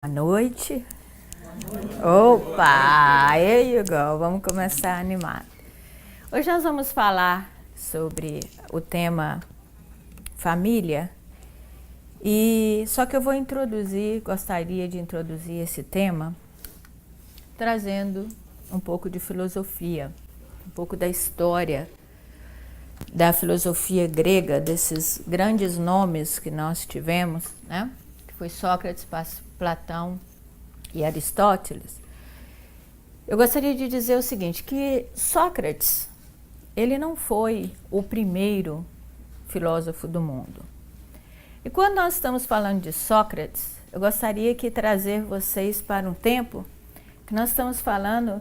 Boa noite. Opa, here you go. Vamos começar animado. Hoje nós vamos falar sobre o tema família. E só que eu vou gostaria de introduzir esse tema trazendo um pouco de filosofia, um pouco da história da filosofia grega, desses grandes nomes que nós tivemos, né? Que foi Sócrates, Platão e Aristóteles. Eu gostaria de dizer o seguinte, que Sócrates, ele não foi o primeiro filósofo do mundo. E quando nós estamos falando de Sócrates, eu gostaria de trazer vocês para um tempo que nós estamos falando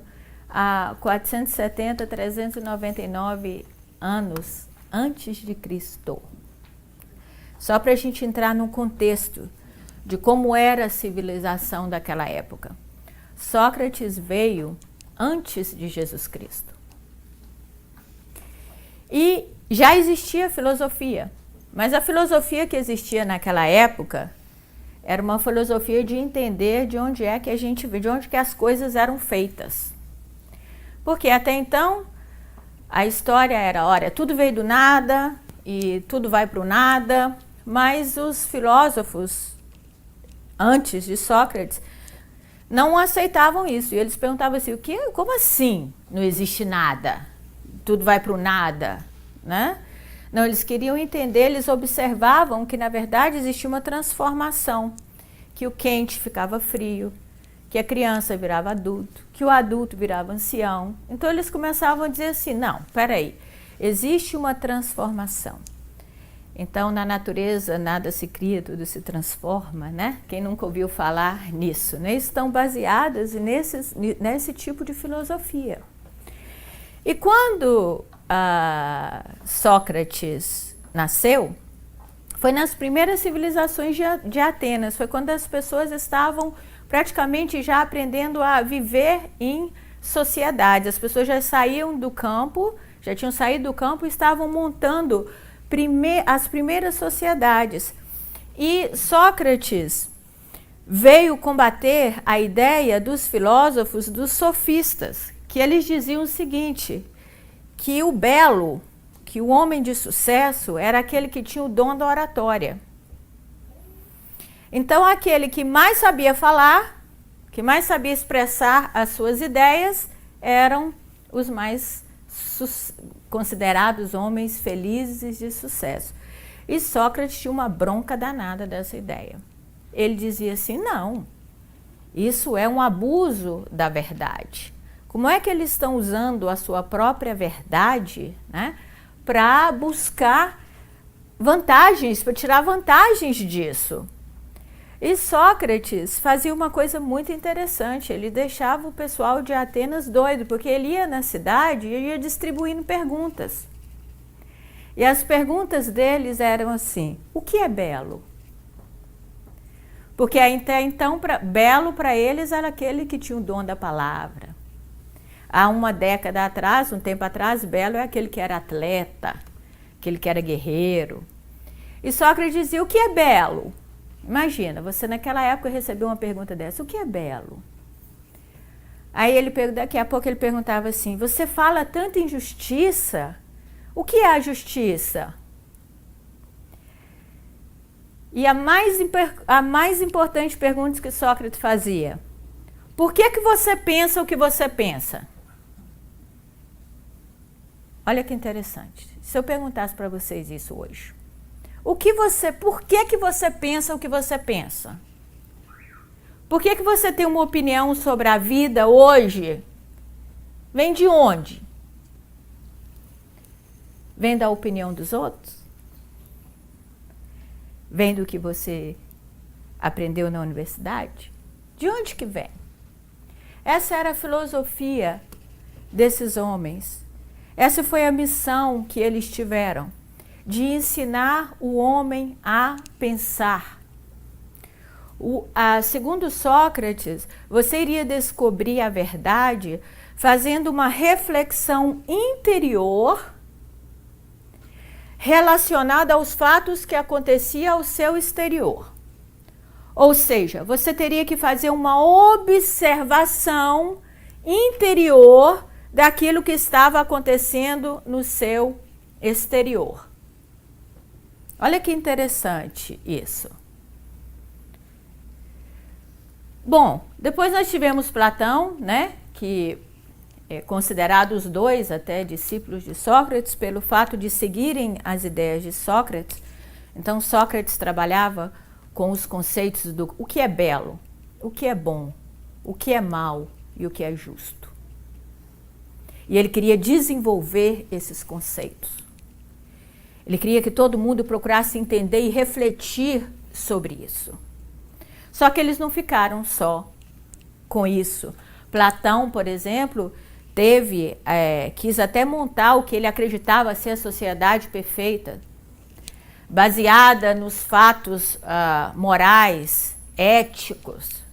há 470, 399 anos antes de Cristo. Só para a gente entrar num contexto de como era a civilização daquela época. Sócrates veio antes de Jesus Cristo. E já existia filosofia, mas a filosofia que existia naquela época era uma filosofia de entender de onde é que a gente vê, de onde que as coisas eram feitas. Porque até então a história era, olha, tudo veio do nada e tudo vai para o nada, mas os filósofos antes de Sócrates não aceitavam isso. E eles perguntavam assim, como assim não existe nada? Tudo vai para o nada, né? Não, eles queriam entender, eles observavam que na verdade existia uma transformação, que o quente ficava frio, que a criança virava adulto, que o adulto virava ancião. Então eles começavam a dizer assim, não, peraí, existe uma transformação. Então, na natureza, nada se cria, tudo se transforma, né? Quem nunca ouviu falar nisso, né? Estão baseadas nesse tipo de filosofia. E quando Sócrates nasceu, foi nas primeiras civilizações de Atenas, foi quando as pessoas estavam praticamente já aprendendo a viver em sociedade. As pessoas já saíam do campo, já tinham saído do campo e estavam montando as primeiras sociedades. E Sócrates veio combater a ideia dos filósofos, dos sofistas, que eles diziam o seguinte, que o belo, que o homem de sucesso era aquele que tinha o dom da oratória. Então, aquele que mais sabia falar, que mais sabia expressar as suas ideias, eram os mais considerados homens felizes de sucesso. E Sócrates tinha uma bronca danada dessa ideia. Ele dizia assim, não, isso é um abuso da verdade. Como é que eles estão usando a sua própria verdade, né, para buscar vantagens, para tirar vantagens disso? E Sócrates fazia uma coisa muito interessante, ele deixava o pessoal de Atenas doido, porque ele ia na cidade e ia distribuindo perguntas. E as perguntas deles eram assim, o que é belo? Porque até então, belo para eles era aquele que tinha o dom da palavra. Há uma década atrás, um tempo atrás, belo é aquele que era atleta, aquele que era guerreiro. E Sócrates dizia, o que é belo? Imagina, você naquela época recebeu uma pergunta dessa, o que é belo? Aí daqui a pouco ele perguntava assim, você fala tanto em justiça, o que é a justiça? E a mais importante pergunta que Sócrates fazia, por que você pensa o que você pensa? Olha que interessante, se eu perguntasse para vocês isso hoje. Por que você pensa o que você pensa? Por que você tem uma opinião sobre a vida hoje? Vem de onde? Vem da opinião dos outros? Vem do que você aprendeu na universidade? De onde que vem? Essa era a filosofia desses homens. Essa foi a missão que eles tiveram, de ensinar o homem a pensar. Segundo Sócrates, você iria descobrir a verdade fazendo uma reflexão interior relacionada aos fatos que aconteciam ao seu exterior. Ou seja, você teria que fazer uma observação interior daquilo que estava acontecendo no seu exterior. Olha que interessante isso. Bom, depois nós tivemos Platão, né, que é considerado os dois até discípulos de Sócrates pelo fato de seguirem as ideias de Sócrates. Então Sócrates trabalhava com os conceitos do o que é belo, o que é bom, o que é mal e o que é justo. E ele queria desenvolver esses conceitos. Ele queria que todo mundo procurasse entender e refletir sobre isso. Só que eles não ficaram só com isso. Platão, por exemplo, quis até montar o que ele acreditava ser a sociedade perfeita, baseada nos fatos morais, éticos.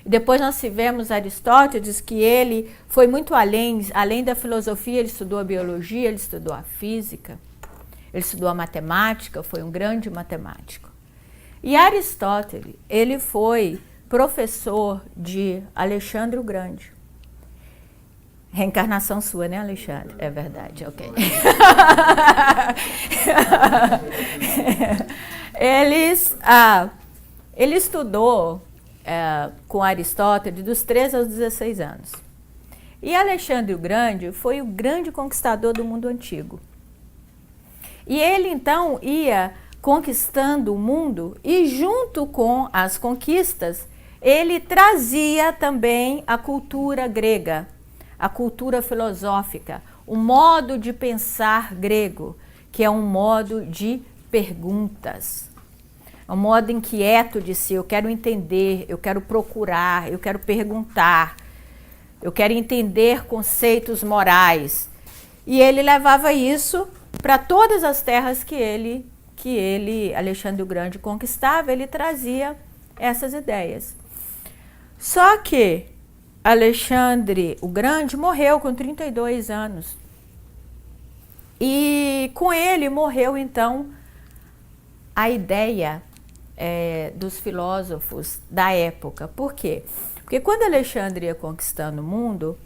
E depois nós tivemos Aristóteles, que ele foi muito além da filosofia, ele estudou a biologia, ele estudou a física, ele estudou a matemática, foi um grande matemático. E Aristóteles, ele foi professor de Alexandre o Grande. Reencarnação sua, né, Alexandre? É verdade, ok. Ele estudou com Aristóteles dos 13 aos 16 anos. E Alexandre o Grande foi o grande conquistador do mundo antigo. E ele, então, ia conquistando o mundo e, junto com as conquistas, ele trazia também a cultura grega, a cultura filosófica, o modo de pensar grego, que é um modo de perguntas, é um modo inquieto de si. Eu quero entender, eu quero procurar, eu quero perguntar, eu quero entender conceitos morais. E ele levava isso para todas as terras que ele, Alexandre o Grande, conquistava, ele trazia essas ideias. Só que Alexandre o Grande morreu com 32 anos. E com ele morreu, então, a ideia dos filósofos da época. Por quê? Porque quando Alexandre ia conquistando o mundo,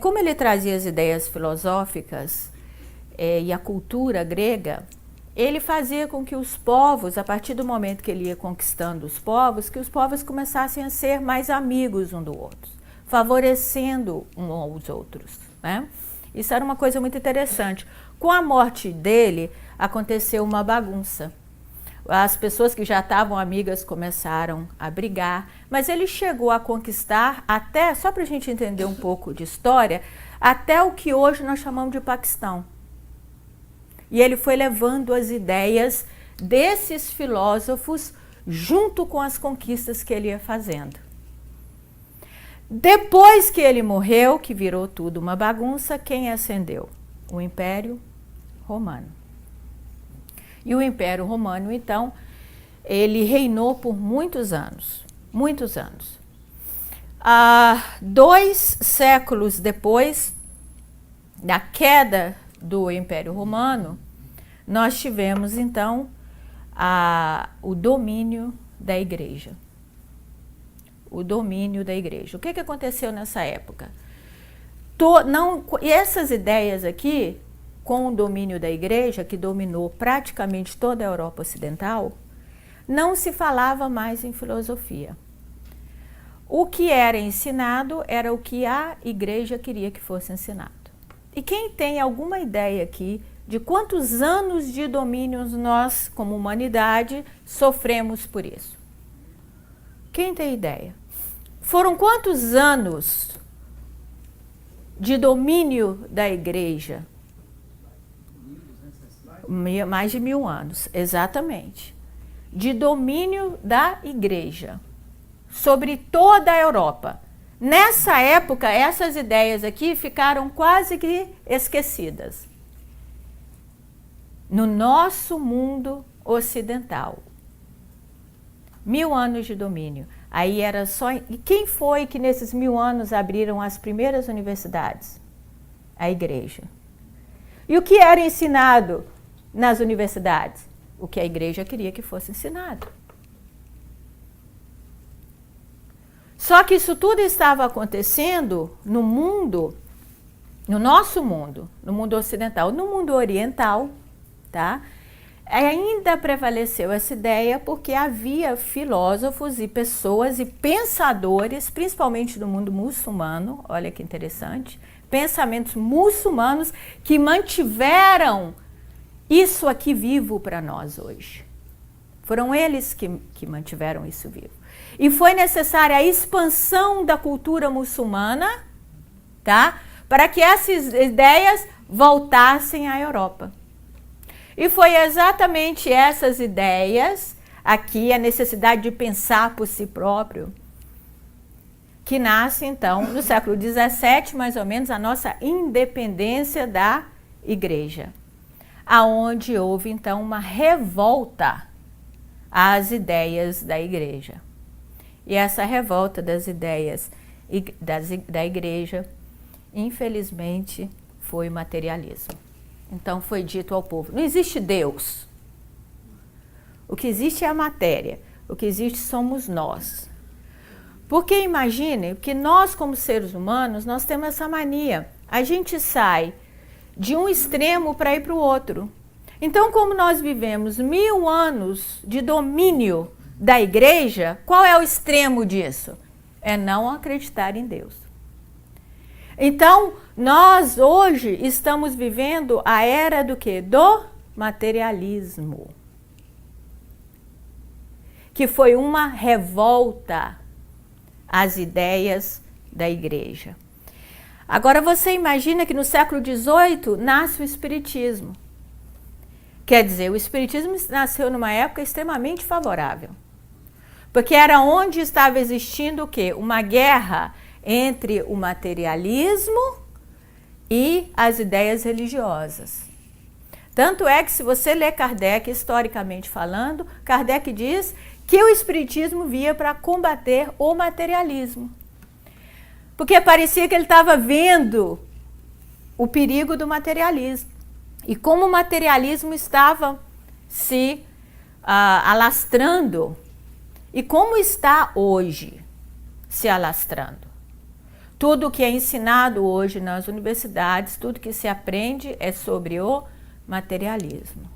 como ele trazia as ideias filosóficas e a cultura grega, ele fazia com que os povos, a partir do momento que ele ia conquistando os povos, que os povos começassem a ser mais amigos um do outro, favorecendo uns aos outros, né? Isso era uma coisa muito interessante. Com a morte dele, aconteceu uma bagunça. As pessoas que já estavam amigas começaram a brigar, mas ele chegou a conquistar até, só para a gente entender um pouco de história, até o que hoje nós chamamos de Paquistão. E ele foi levando as ideias desses filósofos junto com as conquistas que ele ia fazendo. Depois que ele morreu, que virou tudo uma bagunça, quem ascendeu? O Império Romano. E o Império Romano, então, ele reinou por muitos anos, muitos anos. 2 séculos depois da queda do Império Romano, nós tivemos, então, o domínio da Igreja. O domínio da Igreja. O que aconteceu nessa época? E essas ideias aqui, com o domínio da Igreja, que dominou praticamente toda a Europa Ocidental, não se falava mais em filosofia. O que era ensinado era o que a Igreja queria que fosse ensinado. E quem tem alguma ideia aqui de quantos anos de domínio nós, como humanidade, sofremos por isso? Quem tem ideia? Foram quantos anos de domínio da Igreja? Mais de 1000 anos, exatamente. De domínio da Igreja sobre toda a Europa. Nessa época, essas ideias aqui ficaram quase que esquecidas. No nosso mundo ocidental. 1000 anos de domínio. Aí era só... E quem foi que nesses 1000 anos abriram as primeiras universidades? A Igreja. E o que era ensinado nas universidades? O que a Igreja queria que fosse ensinado. Só que isso tudo estava acontecendo no mundo, no nosso mundo, no mundo ocidental. No mundo oriental, tá? Ainda prevaleceu essa ideia porque havia filósofos e pessoas e pensadores, principalmente do mundo muçulmano, olha que interessante, pensamentos muçulmanos que mantiveram isso aqui vivo para nós hoje. Foram eles que mantiveram isso vivo. E foi necessária a expansão da cultura muçulmana, tá? Para que essas ideias voltassem à Europa. E foi exatamente essas ideias, aqui a necessidade de pensar por si próprio, que nasce então no século XVII, mais ou menos, a nossa independência da igreja, aonde houve então uma revolta às ideias da igreja. E essa revolta das ideias da igreja, infelizmente, foi materialismo. Então foi dito ao povo, não existe Deus. O que existe é a matéria, o que existe somos nós. Porque imagine que nós como seres humanos, nós temos essa mania. A gente sai de um extremo para ir para o outro. Então, como nós vivemos 1000 anos de domínio da igreja, qual é o extremo disso? É não acreditar em Deus. Então, nós hoje estamos vivendo a era do quê? Do materialismo. Que foi uma revolta às ideias da igreja. Agora você imagina que no século XVIII nasce o Espiritismo. Quer dizer, o Espiritismo nasceu numa época extremamente favorável. Porque era onde estava existindo o quê? Uma guerra entre o materialismo e as ideias religiosas. Tanto é que se você ler Kardec, historicamente falando, Kardec diz que o Espiritismo via para combater o materialismo. Porque parecia que ele estava vendo o perigo do materialismo. E como o materialismo estava se alastrando, e como está hoje se alastrando. Tudo que é ensinado hoje nas universidades, tudo que se aprende é sobre o materialismo.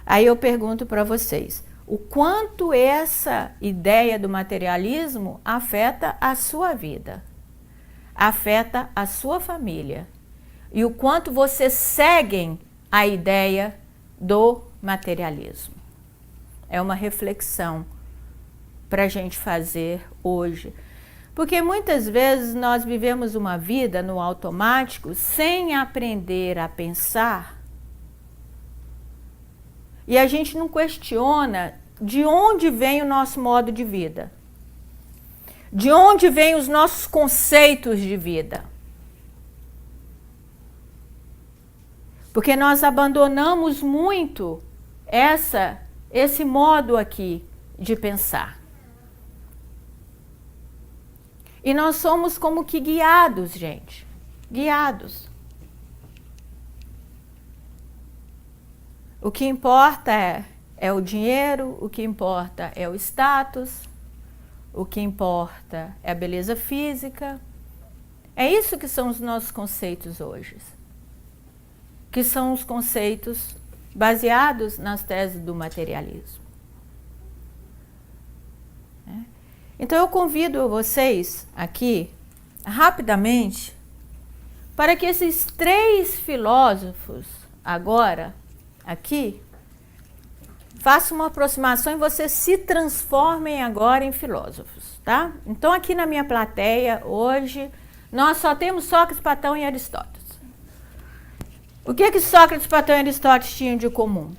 Aí eu pergunto para vocês, o quanto essa ideia do materialismo afeta a sua vida, afeta a sua família, e o quanto vocês seguem a ideia do materialismo. É uma reflexão para a gente fazer hoje. Porque muitas vezes nós vivemos uma vida no automático sem aprender a pensar e a gente não questiona de onde vem o nosso modo de vida, de onde vêm os nossos conceitos de vida. Porque nós abandonamos muito esse modo aqui de pensar. E nós somos como que guiados, gente. Guiados. O que importa é o dinheiro, o que importa é o status, o que importa é a beleza física. É isso que são os nossos conceitos hoje. Que são os conceitos baseados nas teses do materialismo. Então eu convido vocês aqui, rapidamente, para que esses 3 filósofos agora, aqui, façam uma aproximação e vocês se transformem agora em filósofos, tá? Então aqui na minha plateia, hoje, nós só temos Sócrates, Platão e Aristóteles. O que Sócrates, Platão e Aristóteles tinham de comum?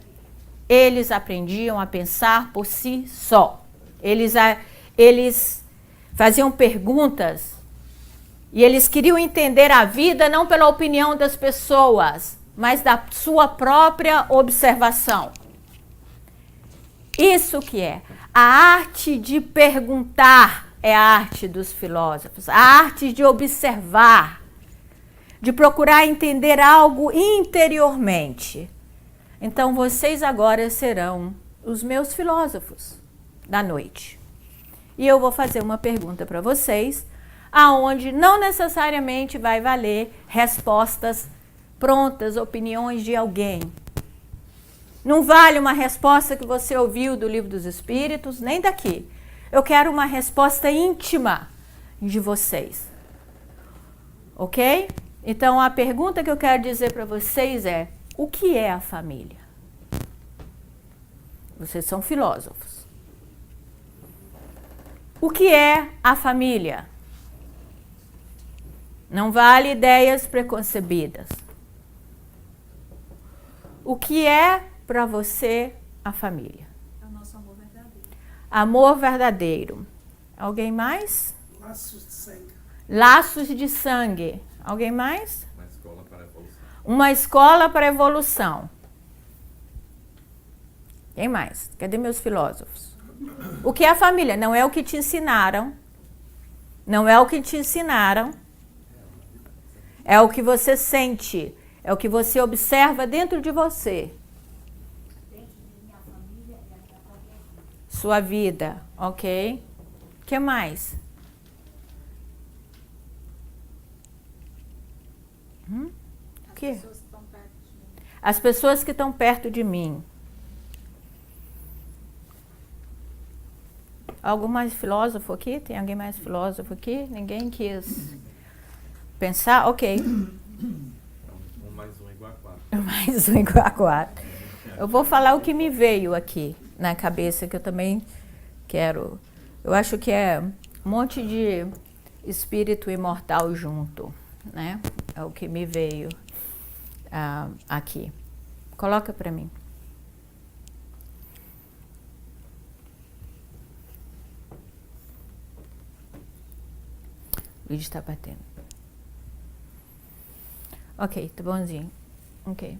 Eles aprendiam a pensar por si só. Eles faziam perguntas e eles queriam entender a vida não pela opinião das pessoas, mas da sua própria observação. Isso que é a arte de perguntar, é a arte dos filósofos, a arte de observar, de procurar entender algo interiormente. Então vocês agora serão os meus filósofos da noite. e eu vou fazer uma pergunta para vocês, aonde não necessariamente vai valer respostas prontas, opiniões de alguém. Não vale uma resposta que você ouviu do Livro dos Espíritos, nem daqui. Eu quero uma resposta íntima de vocês. Ok? Então, a pergunta que eu quero dizer para vocês é: o que é a família? Vocês são filósofos. O que é a família? Não vale ideias preconcebidas. O que é para você a família? É o nosso amor verdadeiro. Amor verdadeiro. Alguém mais? Laços de sangue. Laços de sangue. Alguém mais? Uma escola para a evolução. Uma escola para a evolução. Quem mais? Cadê meus filósofos? O que é a família? Não é o que te ensinaram. Não é o que te ensinaram. É o que você sente. É o que você observa dentro de você. Sua vida, ok? O que mais? O quê? As pessoas que estão perto de mim. Algum mais filósofo aqui? Tem alguém mais filósofo aqui? Ninguém quis pensar? Ok. Um mais um igual a 4. Mais um igual a 4. Eu vou falar o que me veio aqui na cabeça, que eu também quero. Eu acho que é um monte de espírito imortal junto, né? É o que me veio aqui. Coloca para mim. O vídeo está batendo. Ok, tá bonzinho. Ok.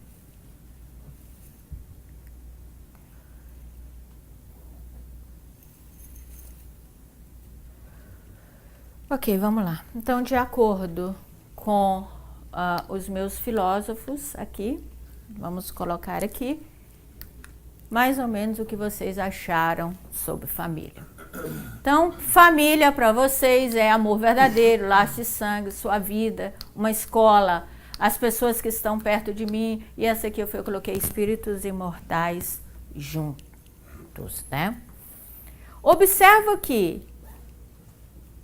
Ok, vamos lá. Então, de acordo com os meus filósofos aqui, vamos colocar aqui, mais ou menos o que vocês acharam sobre família. Então, família para vocês é amor verdadeiro, laço de sangue, sua vida, uma escola, as pessoas que estão perto de mim, e essa aqui eu coloquei espíritos imortais juntos, né? Observa que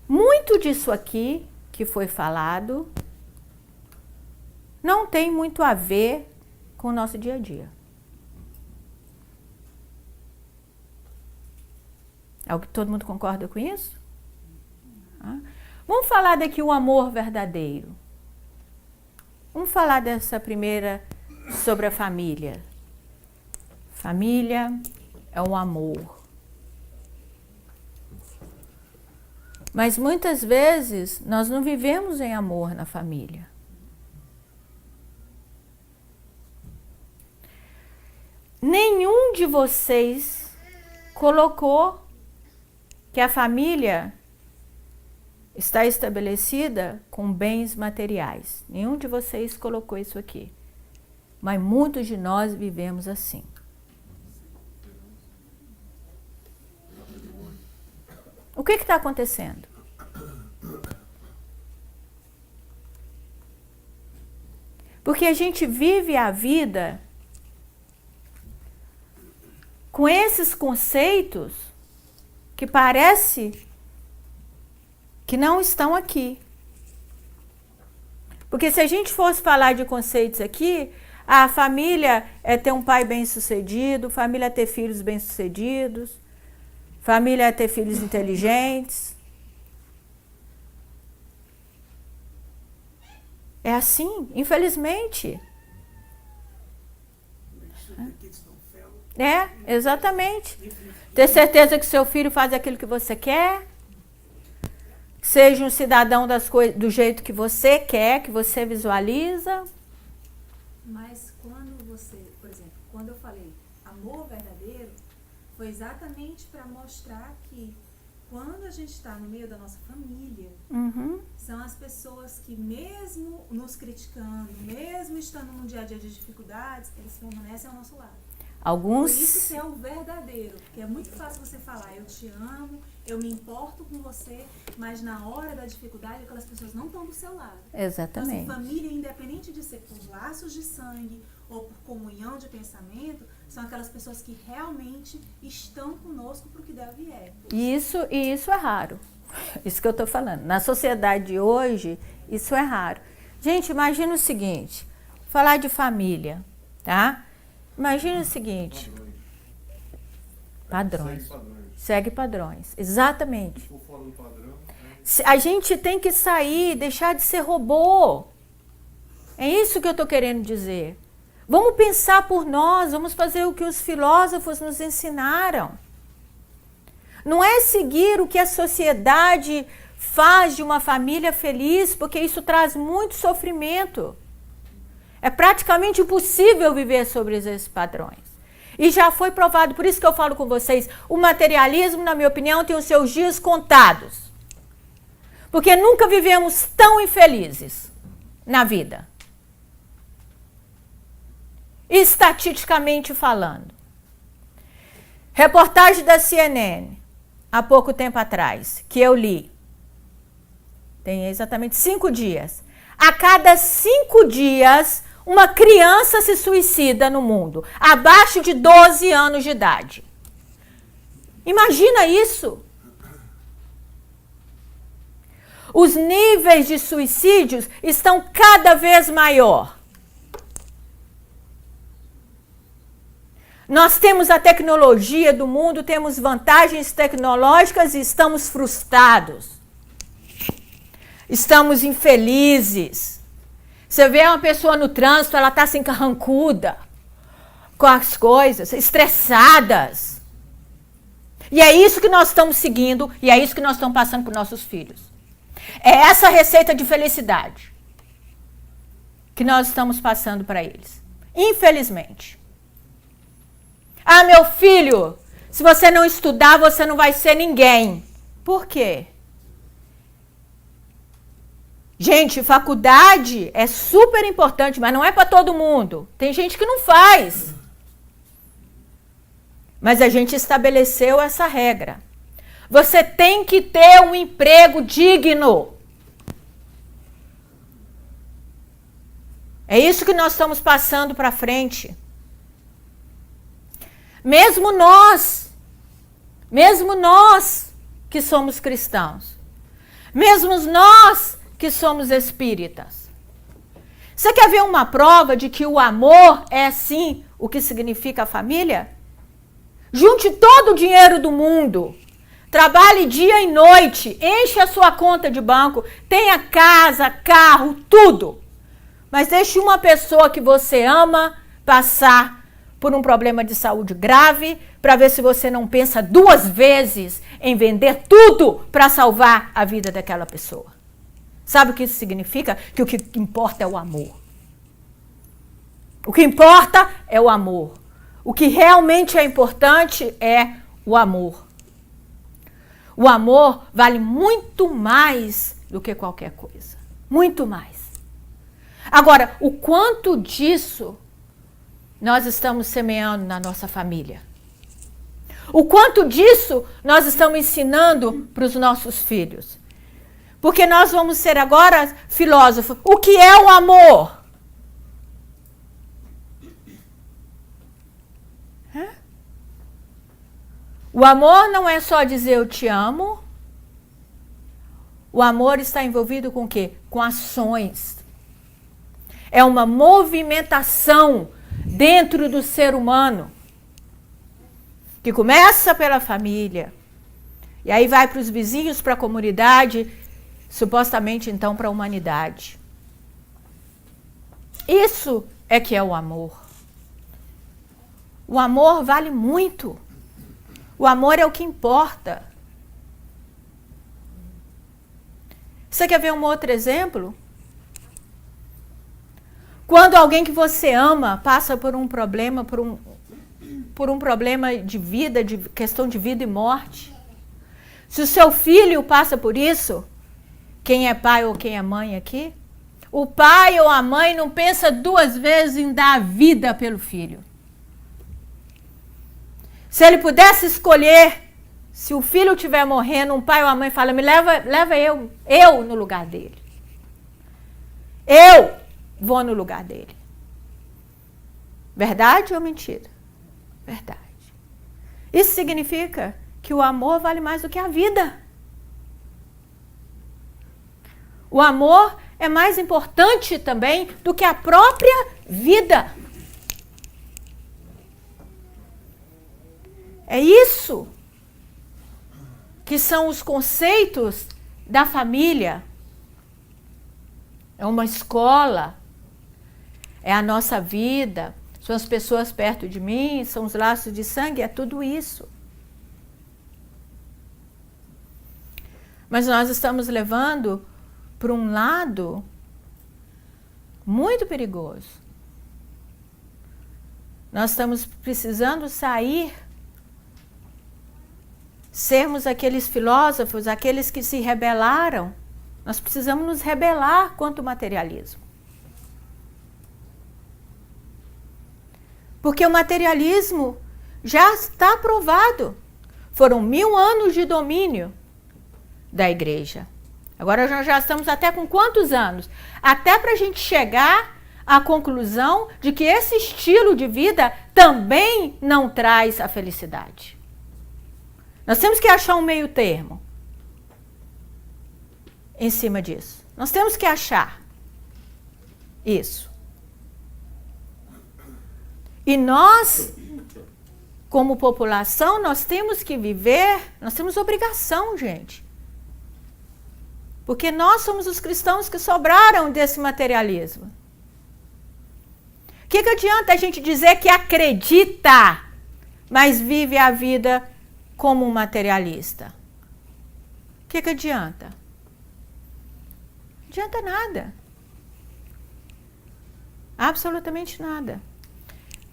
muito disso aqui que foi falado não tem muito a ver com o nosso dia a dia. Todo mundo concorda com isso? Vamos falar daqui o amor verdadeiro. Vamos falar dessa primeira sobre a família. Família é um amor. Mas muitas vezes nós não vivemos em amor na família. Nenhum de vocês colocou que a família está estabelecida com bens materiais. Nenhum de vocês colocou isso aqui. Mas muitos de nós vivemos assim. O que está acontecendo? Porque a gente vive a vida com esses conceitos que parece que não estão aqui. Porque se a gente fosse falar de conceitos aqui, a família é ter um pai bem-sucedido, família é ter filhos bem-sucedidos, família é ter filhos inteligentes. É assim, infelizmente. É, exatamente. Ter certeza que seu filho faz aquilo que você quer. Seja um cidadão das coisas do jeito que você quer, que você visualiza. Mas quando você, por exemplo, quando eu falei amor verdadeiro, foi exatamente para mostrar que quando a gente está no meio da nossa família, são as pessoas que mesmo nos criticando, mesmo estando num dia a dia de dificuldades, eles permanecem ao nosso lado. Alguns... Por isso que é o verdadeiro. Porque é muito fácil você falar, eu te amo, eu me importo com você, mas na hora da dificuldade, aquelas pessoas não estão do seu lado. Exatamente. Então, assim, família, independente de ser por laços de sangue ou por comunhão de pensamento, são aquelas pessoas que realmente estão conosco para o que der vier. E isso é raro. Isso que eu estou falando. Na sociedade de hoje, isso é raro. Gente, imagina o seguinte, falar de família, tá? Imagina o seguinte. Padrões. Segue padrões. Exatamente. A gente tem que sair, deixar de ser robô. É isso que eu estou querendo dizer. Vamos pensar por nós, vamos fazer o que os filósofos nos ensinaram. Não é seguir o que a sociedade faz de uma família feliz, porque isso traz muito sofrimento. É praticamente impossível viver sobre esses padrões. E já foi provado, por isso que eu falo com vocês, o materialismo, na minha opinião, tem os seus dias contados. Porque nunca vivemos tão infelizes na vida. Estatisticamente falando. Reportagem da CNN, há pouco tempo atrás, que eu li. Tem exatamente 5 dias. A cada 5 dias, uma criança se suicida no mundo, abaixo de 12 anos de idade. Imagina isso. Os níveis de suicídios estão cada vez maior. Nós temos a tecnologia do mundo, temos vantagens tecnológicas e estamos frustrados. Estamos infelizes. Você vê uma pessoa no trânsito, ela está assim carrancuda com as coisas, estressadas. E é isso que nós estamos seguindo e é isso que nós estamos passando para os nossos filhos. É essa receita de felicidade que nós estamos passando para eles. Infelizmente. Ah, meu filho, se você não estudar, você não vai ser ninguém. Por quê? Gente, faculdade é super importante, mas não é para todo mundo. Tem gente que não faz. Mas a gente estabeleceu essa regra. Você tem que ter um emprego digno. É isso que nós estamos passando para frente. Mesmo nós que somos cristãos, mesmo nós que somos espíritas. Você quer ver uma prova de que o amor é sim o que significa a família? Junte todo o dinheiro do mundo, trabalhe dia e noite, enche a sua conta de banco, tenha casa, carro, tudo. Mas deixe uma pessoa que você ama passar por um problema de saúde grave, para ver se você não pensa 2 vezes em vender tudo para salvar a vida daquela pessoa. Sabe o que isso significa? Que o que importa é o amor. O que importa é o amor. O que realmente é importante é o amor. O amor vale muito mais do que qualquer coisa. Muito mais. Agora, o quanto disso nós estamos semeando na nossa família? O quanto disso nós estamos ensinando para os nossos filhos? Porque nós vamos ser agora filósofos. O que é o amor? O amor não é só dizer eu te amo. O amor está envolvido com o quê? Com ações. É uma movimentação dentro do ser humano, que começa pela família, e aí vai para os vizinhos, para a comunidade, supostamente então para a humanidade. Isso é que é o amor. O amor vale muito. O amor é o que importa. Você quer ver um outro exemplo? Quando alguém que você ama passa por um problema, por um problema de vida, de questão de vida e morte. Se o seu filho passa por isso, quem é pai ou quem é mãe aqui, o pai ou a mãe não pensa 2 vezes em dar a vida pelo filho. Se ele pudesse escolher, se o filho estiver morrendo, um pai ou a mãe fala, me leva eu no lugar dele. Eu vou no lugar dele. Verdade ou mentira? Verdade. Isso significa que o amor vale mais do que a vida. O amor é mais importante também do que a própria vida. É isso que são os conceitos da família. É uma escola, é a nossa vida, são as pessoas perto de mim, são os laços de sangue, é tudo isso. Mas nós estamos levando para um lado muito perigoso. Nós estamos precisando sair, sermos aqueles filósofos, aqueles que se rebelaram. Nós precisamos nos rebelar contra o materialismo. Porque o materialismo já está provado. Foram 1000 anos de domínio da igreja. Agora nós já estamos até com quantos anos? Até para a gente chegar à conclusão de que esse estilo de vida também não traz a felicidade. Nós temos que achar um meio termo em cima disso. Nós temos que achar isso. E nós, como população, nós temos que viver, nós temos obrigação, gente. Porque nós somos os cristãos que sobraram desse materialismo. O que adianta a gente dizer que acredita, mas vive a vida como um materialista? O que adianta? Não adianta nada. Absolutamente nada.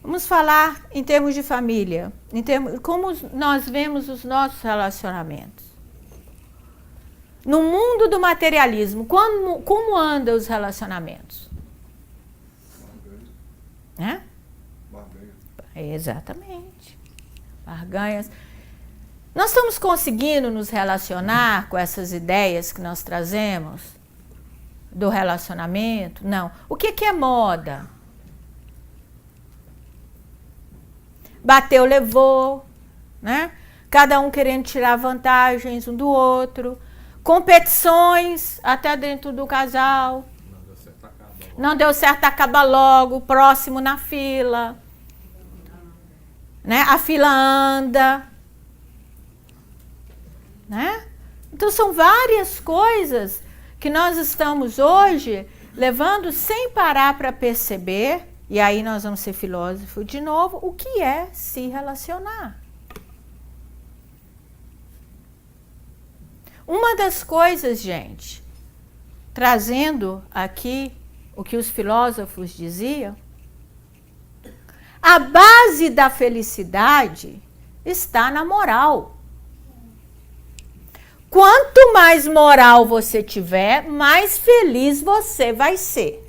Vamos falar em termos de família, como nós vemos os nossos relacionamentos. No mundo do materialismo, como andam os relacionamentos? Né? Barganha. Exatamente. Barganhas. Nós estamos conseguindo nos relacionar com essas ideias que nós trazemos do relacionamento? Não. O que é moda? Bateu, levou, né? Cada um querendo tirar vantagens um do outro. Competições até dentro do casal. Não deu certo, acaba logo. Não deu certo, acaba logo. Próximo na fila. Né? A fila anda. Né? Então são várias coisas que nós estamos hoje levando sem parar para perceber. E aí nós vamos ser filósofos de novo. O que é se relacionar? Uma das coisas, gente, trazendo aqui o que os filósofos diziam, a base da felicidade está na moral. Quanto mais moral você tiver, mais feliz você vai ser.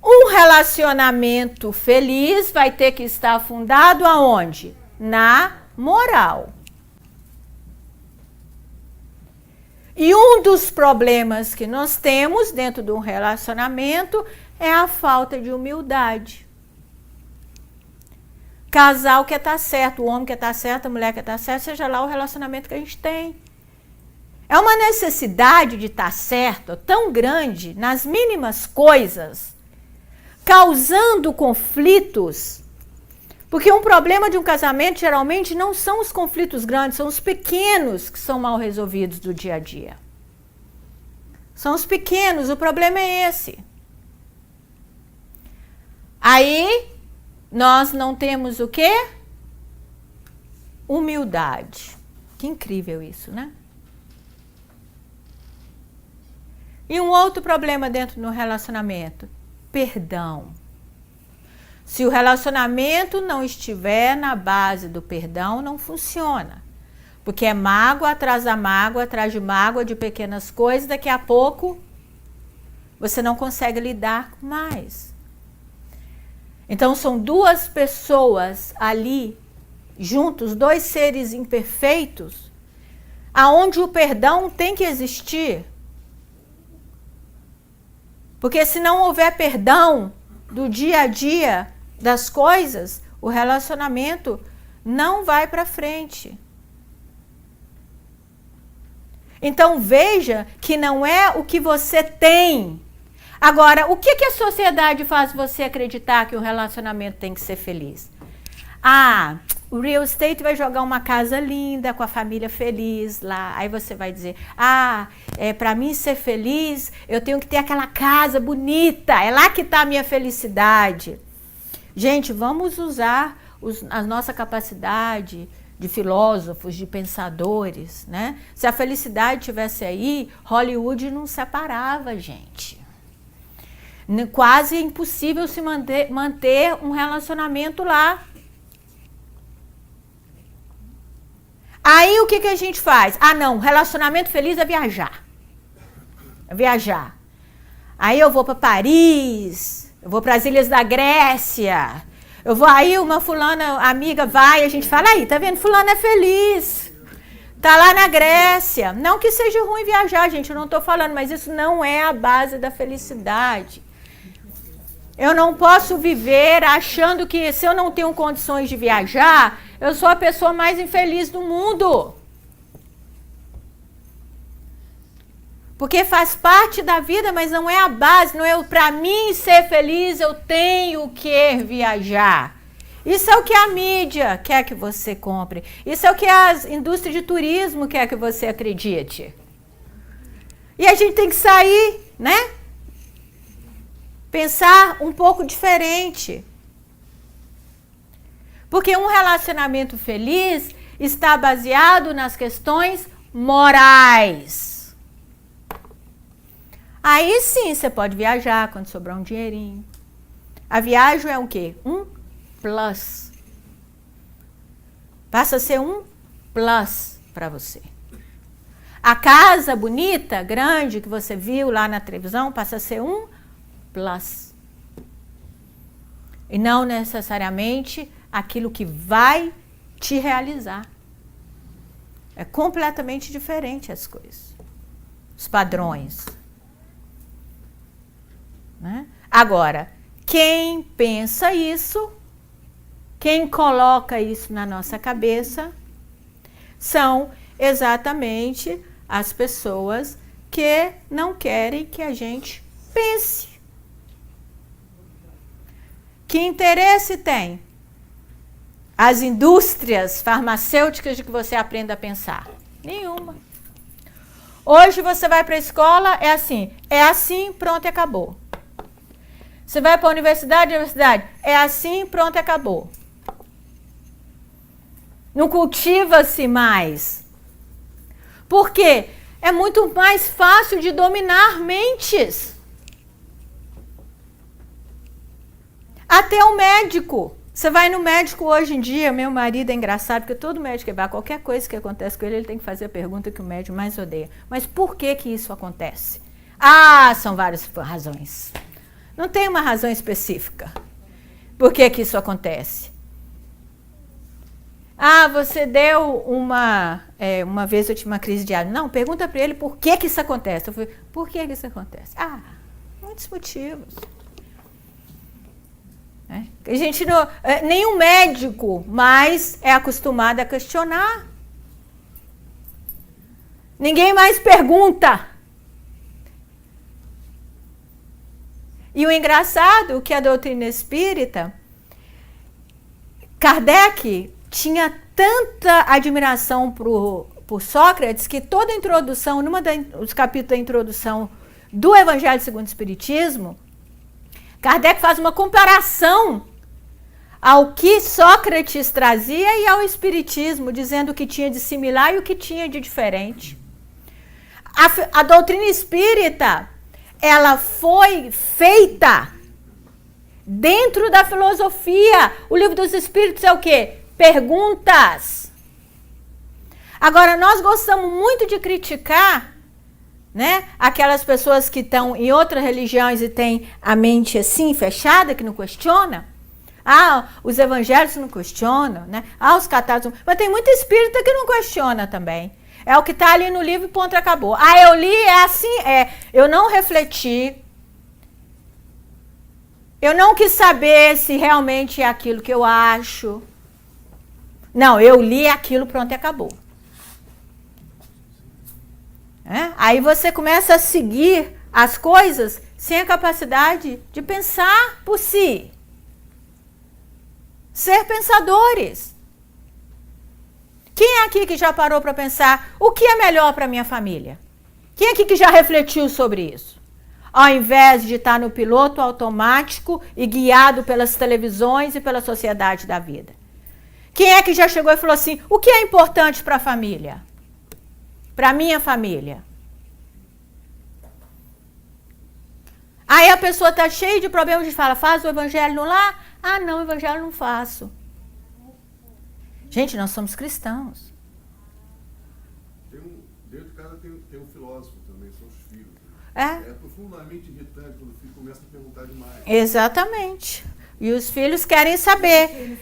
Um relacionamento feliz vai ter que estar fundado aonde? Na moral. E um dos problemas que nós temos dentro de um relacionamento é a falta de humildade. Casal quer estar certo, o homem quer estar certo, a mulher quer estar certa, seja lá o relacionamento que a gente tem. É uma necessidade de estar certo tão grande nas mínimas coisas, causando conflitos. Porque um problema de um casamento geralmente não são os conflitos grandes, são os pequenos que são mal resolvidos do dia a dia. São os pequenos, o problema é esse. Aí, nós não temos o quê? Humildade. Que incrível isso, né? E um outro problema dentro do relacionamento, perdão. Se o relacionamento não estiver na base do perdão, não funciona. Porque é mágoa atrás de mágoa, de pequenas coisas, daqui a pouco você não consegue lidar com mais. Então são duas pessoas ali, juntos, dois seres imperfeitos, aonde o perdão tem que existir. Porque se não houver perdão do dia a dia das coisas, o relacionamento não vai para frente. Então veja que não é o que você tem. Agora, o que a sociedade faz você acreditar que o relacionamento tem que ser feliz? Ah, o real estate vai jogar uma casa linda, com a família feliz lá. Aí você vai dizer, para mim ser feliz, eu tenho que ter aquela casa bonita. É lá que está a minha felicidade. Gente, vamos usar a nossa capacidade de filósofos, de pensadores, né? Se a felicidade tivesse aí, Hollywood não separava, gente. Quase impossível se manter um relacionamento lá. Aí o que a gente faz? Ah, não, relacionamento feliz é viajar. É viajar. Aí eu vou para Paris, eu vou para as Ilhas da Grécia, aí uma fulana amiga vai, a gente fala, aí, tá vendo? Fulana é feliz. Tá lá na Grécia. Não que seja ruim viajar, gente, eu não tô falando, mas isso não é a base da felicidade. Eu não posso viver achando que se eu não tenho condições de viajar, eu sou a pessoa mais infeliz do mundo. Porque faz parte da vida, mas não é a base, não é para mim ser feliz, eu tenho que viajar. Isso é o que a mídia quer que você compre. Isso é o que as indústrias de turismo quer que você acredite. E a gente tem que sair, né? Pensar um pouco diferente. Porque um relacionamento feliz está baseado nas questões morais. Aí sim, você pode viajar quando sobrar um dinheirinho. A viagem é o quê? Um plus. Passa a ser um plus para você. A casa bonita, grande, que você viu lá na televisão, passa a ser um plus. E não necessariamente aquilo que vai te realizar. É completamente diferente as coisas. Os padrões. Né? Agora, quem pensa isso, quem coloca isso na nossa cabeça, são exatamente as pessoas que não querem que a gente pense. Que interesse tem as indústrias farmacêuticas de que você aprenda a pensar? Nenhuma. Hoje você vai para a escola, é assim, pronto e acabou. Você vai para a universidade, é assim, pronto e acabou. Não cultiva-se mais. Por quê? É muito mais fácil de dominar mentes. Até o médico. Você vai no médico hoje em dia, meu marido é engraçado, porque todo médico que vai, qualquer coisa que acontece com ele, ele tem que fazer a pergunta que o médico mais odeia. Mas por que isso acontece? São várias razões. Não tem uma razão específica. Por que isso acontece? Você deu uma vez eu tive uma crise de asma. Não, pergunta para ele por que isso acontece. Eu falei, por que isso acontece? Muitos motivos. A gente não, nenhum médico mais é acostumado a questionar. Ninguém mais pergunta. E o engraçado é que a doutrina espírita, Kardec tinha tanta admiração por Sócrates que toda a introdução, dos capítulos da introdução do Evangelho segundo o Espiritismo, Kardec faz uma comparação ao que Sócrates trazia e ao Espiritismo, dizendo o que tinha de similar e o que tinha de diferente. A doutrina espírita, ela foi feita dentro da filosofia. O Livro dos Espíritos é o quê? Perguntas. Agora, nós gostamos muito de criticar, né, aquelas pessoas que estão em outras religiões e têm a mente assim, fechada, que não questiona. Ah, os evangélicos não questionam, né? Ah, os católicos. Mas tem muito espírita que não questiona também. É o que está ali no livro e ponto, acabou. Ah, eu li, é assim, é. Eu não refleti. Eu não quis saber se realmente é aquilo que eu acho. Não, eu li aquilo, pronto, e acabou. É? Aí você começa a seguir as coisas sem a capacidade de pensar por si. Ser pensadores. Quem é aqui que já parou para pensar o que é melhor para minha família? Quem é aqui que já refletiu sobre isso? Ao invés de estar no piloto automático e guiado pelas televisões e pela sociedade da vida. Quem é que já chegou e falou assim, o que é importante para a família? Para a minha família? Aí a pessoa está cheia de problemas de fala, faz o evangelho no lar? Ah, não, o evangelho não faço. Gente, nós somos cristãos. Dentro de casa tem um filósofo também, são os filhos. É profundamente irritante quando o filho começa a perguntar demais. Exatamente. E os filhos querem saber.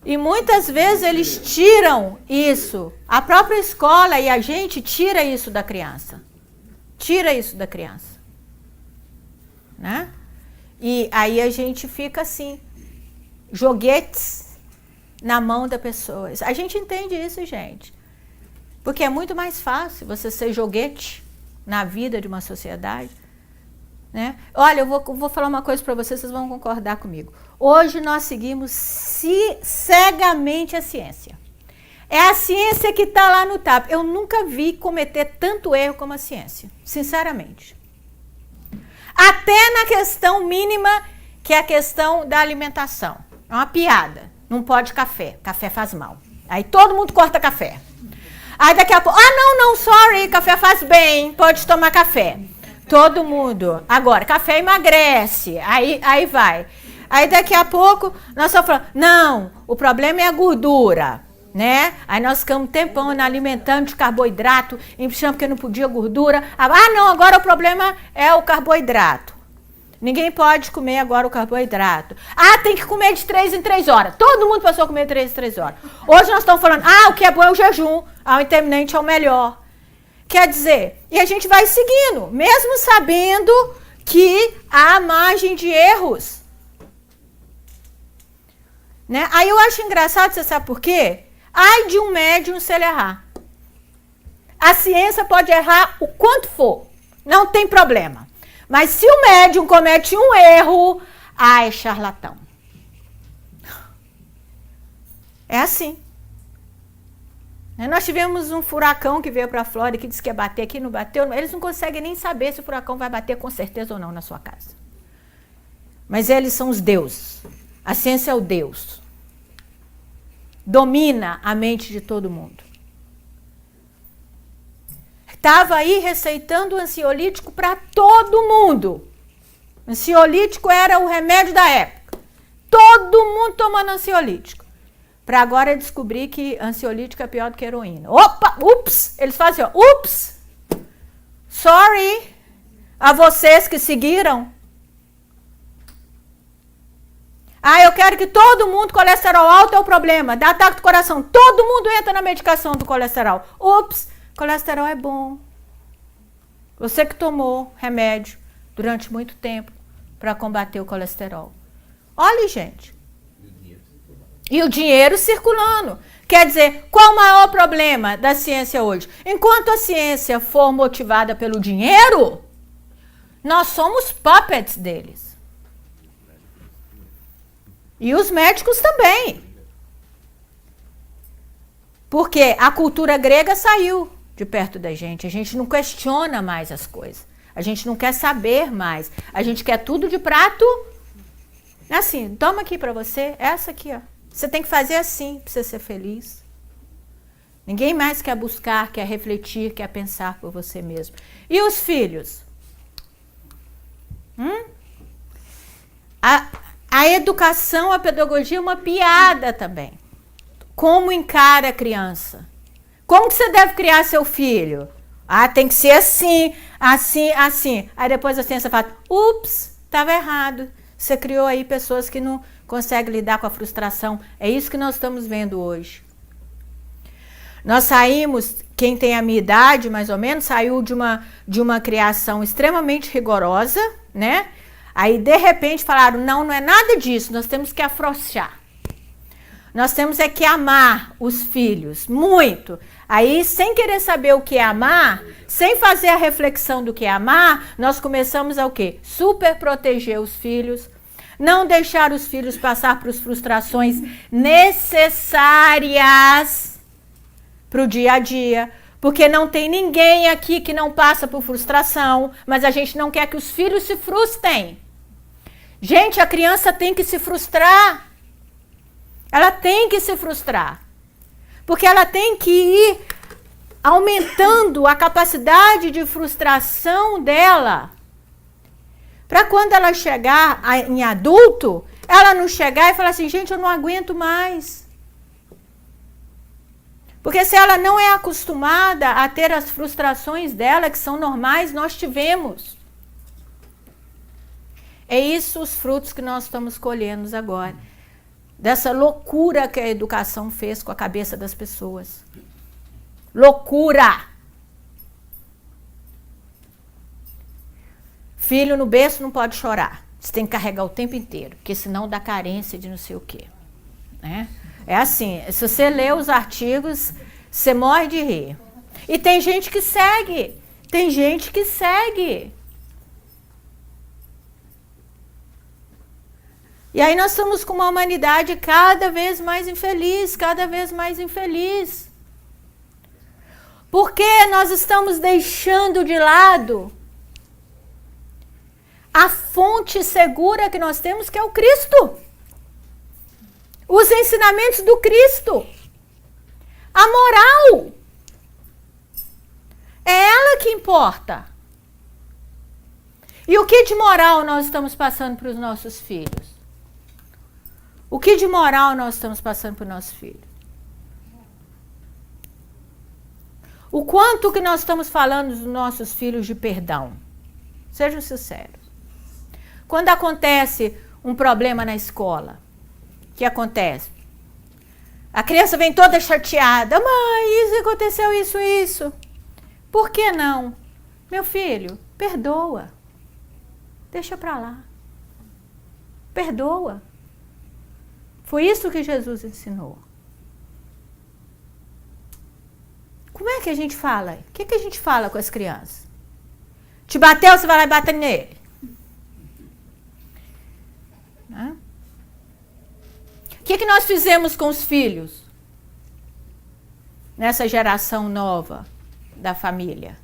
E muitas vezes eles tiram isso. A própria escola e a gente tira isso da criança. Tira isso da criança. Né? E aí a gente fica assim, joguetes na mão da pessoa. A gente entende isso, gente. Porque é muito mais fácil você ser joguete na vida de uma sociedade. Né? Olha, eu vou falar uma coisa para vocês, vocês vão concordar comigo. Hoje nós seguimos cegamente a ciência. É a ciência que está lá no TAP. Eu nunca vi cometer tanto erro como a ciência, sinceramente. Até na questão mínima, que é a questão da alimentação. É uma piada. Não pode café. Café faz mal. Aí todo mundo corta café. Aí daqui a pouco, não, sorry, café faz bem, pode tomar café. Todo mundo. Agora, café emagrece. Aí vai. Aí daqui a pouco, nós só falamos, não, o problema é a gordura. Né? Aí nós ficamos um tempão alimentando de carboidrato, porque não podia gordura. Ah, não, agora o problema é o carboidrato. Ninguém pode comer agora o carboidrato. Ah, tem que comer de 3 em 3 horas. Todo mundo passou a comer de 3 em 3 horas. Hoje nós estamos falando, o que é bom é o jejum. O intermitente é o melhor. Quer dizer, e a gente vai seguindo, mesmo sabendo que há margem de erros. Né? Aí eu acho engraçado, você sabe por quê? Ai de um médium se ele errar. A ciência pode errar o quanto for. Não tem problema. Mas se o médium comete um erro, é charlatão. É assim. Nós tivemos um furacão que veio para a Flórida que disse que ia bater aqui, não bateu. Eles não conseguem nem saber se o furacão vai bater com certeza ou não na sua casa. Mas eles são os deuses. A ciência é o Deus. Domina a mente de todo mundo. Estava aí receitando o ansiolítico para todo mundo. O ansiolítico era o remédio da época. Todo mundo tomando ansiolítico. Para agora descobrir que ansiolítico é pior do que heroína. Opa, ups, eles fazem, ups, sorry a vocês que seguiram. Eu quero que todo mundo, colesterol alto é o problema, dá ataque do coração. Todo mundo entra na medicação do colesterol. Ups, colesterol é bom. Você que tomou remédio durante muito tempo para combater o colesterol. Olha, gente. E o dinheiro circulando. Quer dizer, qual o maior problema da ciência hoje? Enquanto a ciência for motivada pelo dinheiro, nós somos puppets deles. E os médicos também. Porque a cultura grega saiu de perto da gente. A gente não questiona mais as coisas. A gente não quer saber mais. A gente quer tudo de prato. Assim, toma aqui pra você. Essa aqui, ó. Você tem que fazer assim pra você ser feliz. Ninguém mais quer buscar, quer refletir, quer pensar por você mesmo. E os filhos? A educação, a pedagogia é uma piada também. Como encara a criança? Como que você deve criar seu filho? Tem que ser assim, assim, assim. Aí depois a ciência fala, ups, estava errado. Você criou aí pessoas que não consegue lidar com a frustração. É isso que nós estamos vendo hoje. Nós saímos, quem tem a minha idade, mais ou menos, saiu de uma criação extremamente rigorosa, né? Aí, de repente, falaram, não é nada disso, nós temos que afrouxar. Nós temos é que amar os filhos, muito. Aí, sem querer saber o que é amar, sem fazer a reflexão do que é amar, nós começamos a o quê? Super proteger os filhos, não deixar os filhos passar por frustrações necessárias para o dia a dia, porque não tem ninguém aqui que não passa por frustração, mas a gente não quer que os filhos se frustrem. Gente, a criança tem que se frustrar. Ela tem que se frustrar. Porque ela tem que ir aumentando a capacidade de frustração dela. Para quando ela chegar em adulto, ela não chegar e falar assim, gente, eu não aguento mais. Porque se ela não é acostumada a ter as frustrações dela, que são normais, nós tivemos. É isso os frutos que nós estamos colhendo agora. Dessa loucura que a educação fez com a cabeça das pessoas. Loucura! Filho no berço não pode chorar. Você tem que carregar o tempo inteiro, porque senão dá carência de não sei o quê. Né? É assim, se você lê os artigos, você morre de rir. E tem gente que segue. Tem gente que segue. E aí nós estamos com uma humanidade cada vez mais infeliz, cada vez mais infeliz. Porque nós estamos deixando de lado a fonte segura que nós temos, que é o Cristo. Os ensinamentos do Cristo. A moral. É ela que importa. E o que de moral nós estamos passando para os nossos filhos? O que de moral nós estamos passando para o nosso filho? O quanto que nós estamos falando dos nossos filhos de perdão? Sejam sinceros. Quando acontece um problema na escola, o que acontece? A criança vem toda chateada. Mãe, isso aconteceu, isso. Por que não? Meu filho, perdoa. Deixa para lá. Perdoa. Foi isso que Jesus ensinou. Como é que a gente fala? O que a gente fala com as crianças? Te bateu, você vai lá e bate nele. Né? O que nós fizemos com os filhos? Nessa geração nova da família.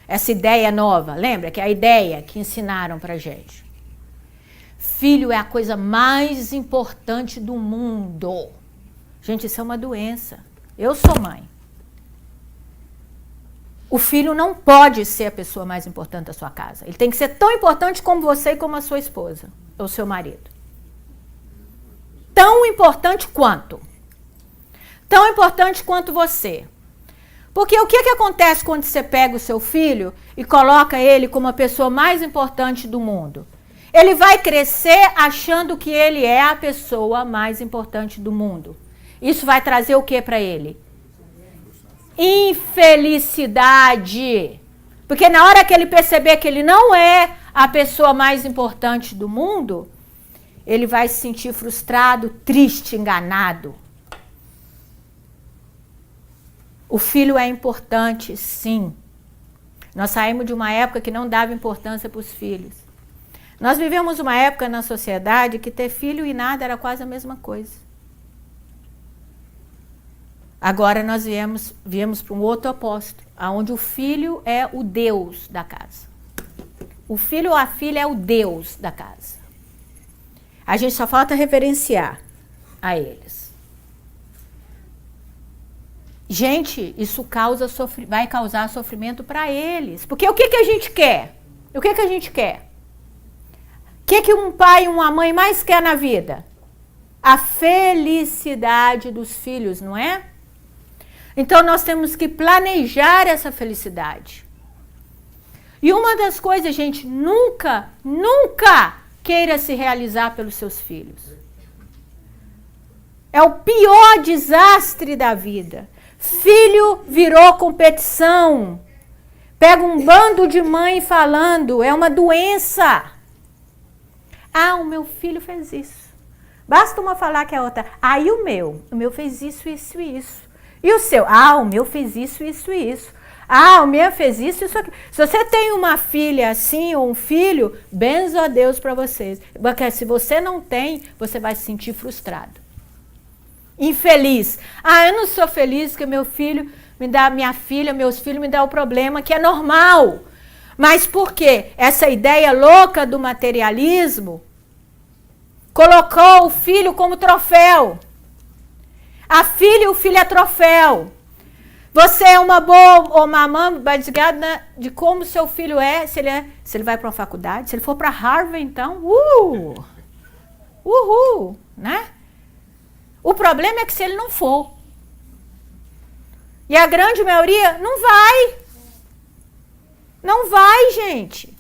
Essa ideia nova, lembra? Que é a ideia que ensinaram pra gente. Filho é a coisa mais importante do mundo. Gente, isso é uma doença. Eu sou mãe. O filho não pode ser a pessoa mais importante da sua casa. Ele tem que ser tão importante como você e como a sua esposa, ou seu marido. Tão importante quanto. Tão importante quanto você. Porque o que acontece quando você pega o seu filho e coloca ele como a pessoa mais importante do mundo? Ele vai crescer achando que ele é a pessoa mais importante do mundo. Isso vai trazer o que para ele? Infelicidade. Porque na hora que ele perceber que ele não é a pessoa mais importante do mundo, ele vai se sentir frustrado, triste, enganado. O filho é importante, sim. Nós saímos de uma época que não dava importância para os filhos. Nós vivemos uma época na sociedade que ter filho e nada era quase a mesma coisa. Agora nós viemos para um outro oposto, onde o filho é o Deus da casa. O filho ou a filha é o Deus da casa. A gente só falta reverenciar a eles. Gente, isso vai causar sofrimento para eles. Porque o que a gente quer? O que a gente quer? O que um pai e uma mãe mais quer na vida? A felicidade dos filhos, não é? Então nós temos que planejar essa felicidade. E uma das coisas, gente, nunca queira se realizar pelos seus filhos. É o pior desastre da vida. Filho virou competição. Pega um bando de mãe falando, é uma doença. Ah, o meu filho fez isso. Basta uma falar que a outra, e o meu fez isso, isso e isso. E o seu? Ah, o meu fez isso, isso e isso. Ah, o meu fez isso, isso aqui. Se você tem uma filha assim ou um filho, benzo a Deus para vocês. Porque se você não tem, você vai se sentir frustrado. Infeliz. Ah, eu não sou feliz porque meu filho me dá, minha filha, meus filhos me dão o problema, que é normal. Mas por quê? Essa ideia louca do materialismo colocou o filho como troféu. A filha e o filho é troféu. Você é uma boa mamãe baseada de como seu filho é, se ele vai para uma faculdade, se ele for para Harvard, então, uhul, né? O problema é que se ele não for, e a grande maioria não vai. Não vai, gente.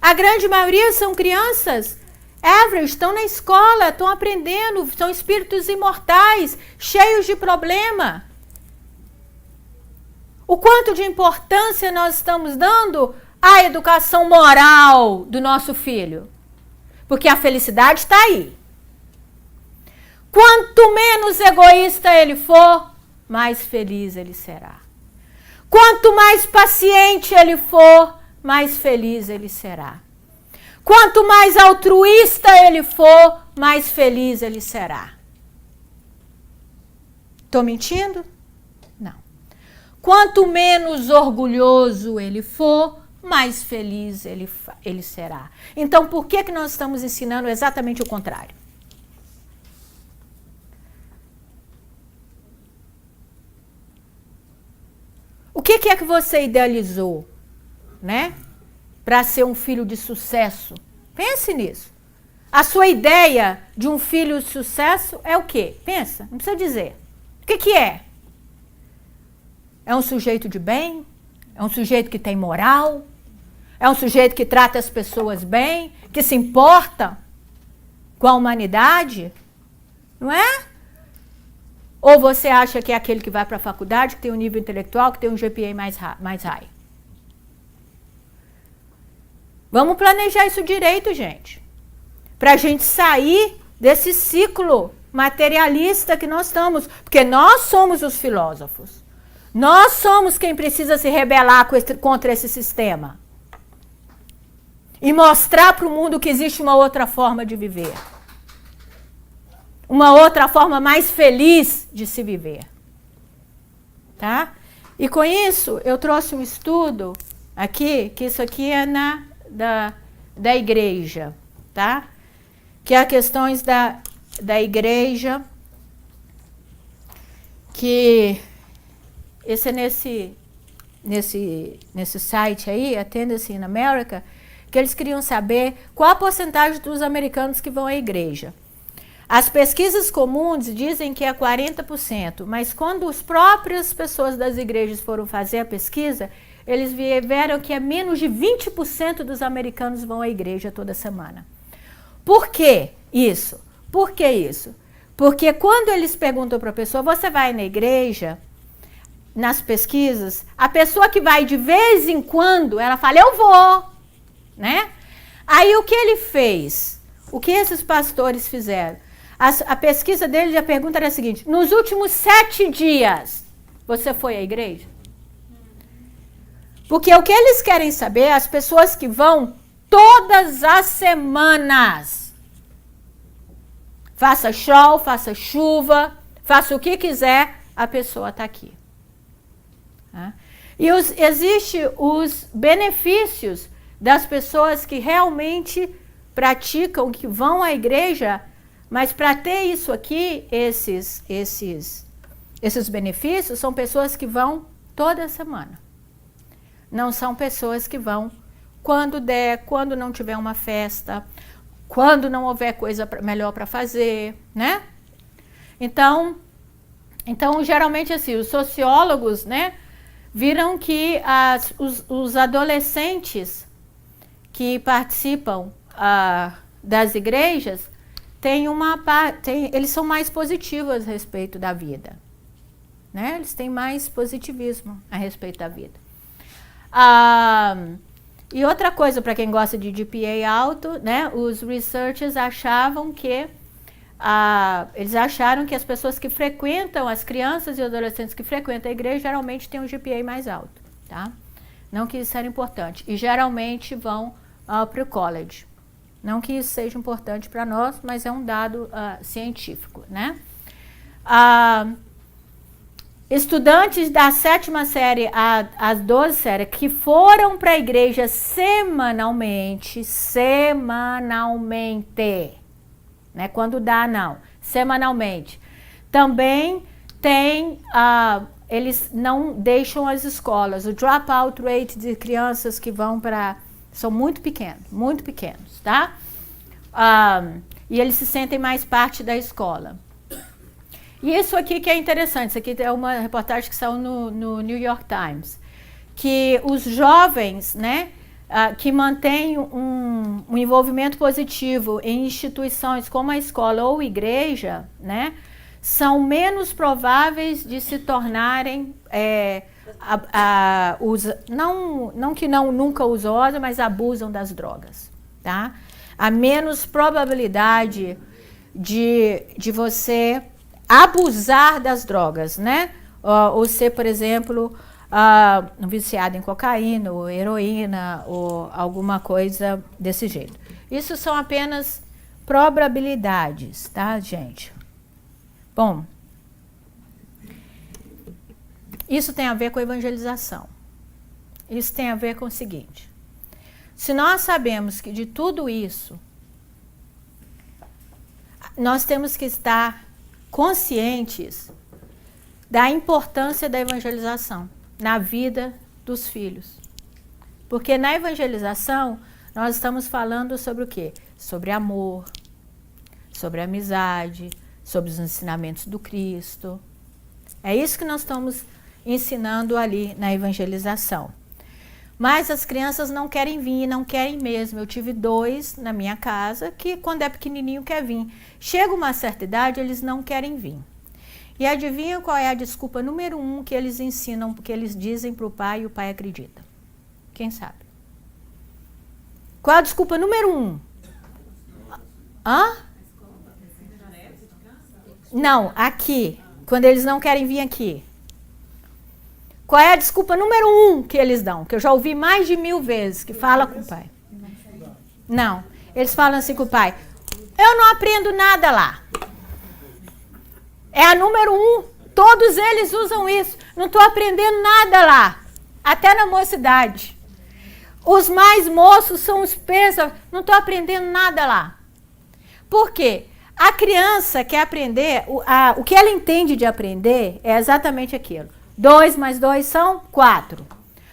A grande maioria são crianças average, estão na escola, estão aprendendo, são espíritos imortais, cheios de problema. O quanto de importância nós estamos dando à educação moral do nosso filho? Porque a felicidade está aí. Quanto menos egoísta ele for, mais feliz ele será. Quanto mais paciente ele for, mais feliz ele será. Quanto mais altruísta ele for, mais feliz ele será. Estou mentindo? Não. Quanto menos orgulhoso ele for, mais feliz ele será. Então, por que nós estamos ensinando exatamente o contrário? O que é que você idealizou, né? Para ser um filho de sucesso? Pense nisso. A sua ideia de um filho de sucesso é o quê? Pensa, não precisa dizer. O que é? É um sujeito de bem? É um sujeito que tem moral? É um sujeito que trata as pessoas bem? Que se importa com a humanidade? Não é? Ou você acha que é aquele que vai para a faculdade, que tem um nível intelectual, que tem um GPA mais high? Vamos planejar isso direito, gente. Para a gente sair desse ciclo materialista que nós estamos. Porque nós somos os filósofos. Nós somos quem precisa se rebelar contra esse sistema. E mostrar para o mundo que existe uma outra forma de viver. Uma outra forma mais feliz de se viver. Tá? E com isso, eu trouxe um estudo aqui, que isso aqui é da igreja, tá? Que é questões da igreja, que esse é nesse site aí, Attendance in America, que eles queriam saber qual a porcentagem dos americanos que vão à igreja. As pesquisas comuns dizem que é 40%, mas quando as próprias pessoas das igrejas foram fazer a pesquisa, eles viram que é menos de 20% dos americanos vão à igreja toda semana. Por que isso? Por que isso? Porque quando eles perguntam para a pessoa, você vai na igreja? Nas pesquisas, a pessoa que vai de vez em quando, ela fala, eu vou, né? Aí o que ele fez? O que esses pastores fizeram? A pesquisa dele, a pergunta era a seguinte, nos últimos 7 dias, você foi à igreja? Porque o que eles querem saber é as pessoas que vão todas as semanas. Faça sol, faça chuva, faça o que quiser, a pessoa está aqui. Tá? E existem os benefícios das pessoas que realmente praticam, que vão à igreja, mas para ter isso aqui, esses benefícios, são pessoas que vão toda semana. Não são pessoas que vão quando der, quando não tiver uma festa, quando não houver coisa melhor para fazer, né? Então, geralmente assim, os sociólogos, né, viram que os adolescentes que participam das igrejas eles são mais positivos a respeito da vida, né? Eles têm mais positivismo a respeito da vida. E outra coisa, para quem gosta de GPA alto, né? Os researchers achavam que eles acharam que as pessoas que frequentam, as crianças e adolescentes que frequentam a igreja, geralmente têm um GPA mais alto, tá? Não que isso era importante. E geralmente vão para o college. Não que isso seja importante para nós, mas é um dado científico, né? Estudantes da 7ª série às 12 série que foram para a igreja semanalmente, né? Quando dá, não, semanalmente. Também tem, eles não deixam as escolas. O dropout rate de crianças que vão para, são muito pequenos, tá? E eles se sentem mais parte da escola. E isso aqui que é interessante, isso aqui é uma reportagem que saiu no New York Times, que os jovens, né, que mantêm um envolvimento positivo em instituições como a escola ou igreja, né, são menos prováveis de se tornarem, nunca usam, mas abusam das drogas, tá? Há menos probabilidade de você abusar das drogas, né? Ou ser, por exemplo, viciado em cocaína ou heroína ou alguma coisa desse jeito. Isso são apenas probabilidades, tá, gente? Bom, isso tem a ver com evangelização. Isso tem a ver com o seguinte: se nós sabemos que de tudo isso, nós temos que estar conscientes da importância da evangelização na vida dos filhos. Porque na evangelização, nós estamos falando sobre o quê? Sobre amor, sobre amizade, sobre os ensinamentos do Cristo. É isso que nós estamos ensinando ali na evangelização. Mas as crianças não querem vir, não querem mesmo. Eu tive 2 na minha casa que, quando é pequenininho, quer vir. Chega uma certa idade, eles não querem vir. E adivinha qual é a desculpa número 1 que eles ensinam, que eles dizem para o pai e o pai acredita? Quem sabe? Qual é a desculpa número 1? Não, aqui. Quando eles não querem vir aqui. Qual é a desculpa número 1 que eles dão? Que eu já ouvi mais de 1000 vezes, que fala com o pai. Não, eles falam assim com o pai: eu não aprendo nada lá. É a número 1. Todos eles usam isso. Não estou aprendendo nada lá. Até na mocidade. Os mais moços são os pensam, não estou aprendendo nada lá. Por quê? A criança quer aprender, o que ela entende de aprender é exatamente aquilo. 2 mais 2 são 4.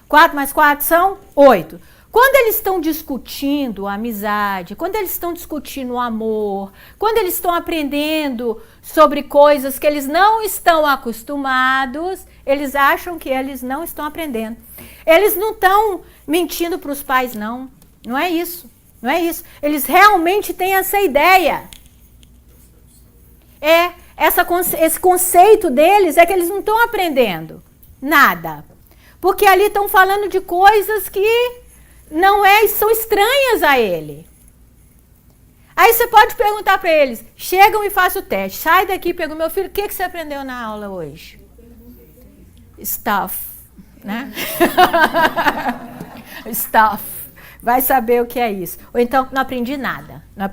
4 mais 4 são 8. Quando eles estão discutindo a amizade, quando eles estão discutindo o amor, quando eles estão aprendendo sobre coisas que eles não estão acostumados, eles acham que eles não estão aprendendo. Eles não estão mentindo para os pais, não. Não é isso. Não é isso. Eles realmente têm essa ideia. Esse conceito deles é que eles não estão aprendendo nada. Porque ali estão falando de coisas que são estranhas a ele. Aí você pode perguntar para eles, chegam e façam o teste. Sai daqui e pergunta: meu filho, o que você aprendeu na aula hoje? Stuff, né? Stuff. Vai saber o que é isso. Ou então, não aprendi nada. Não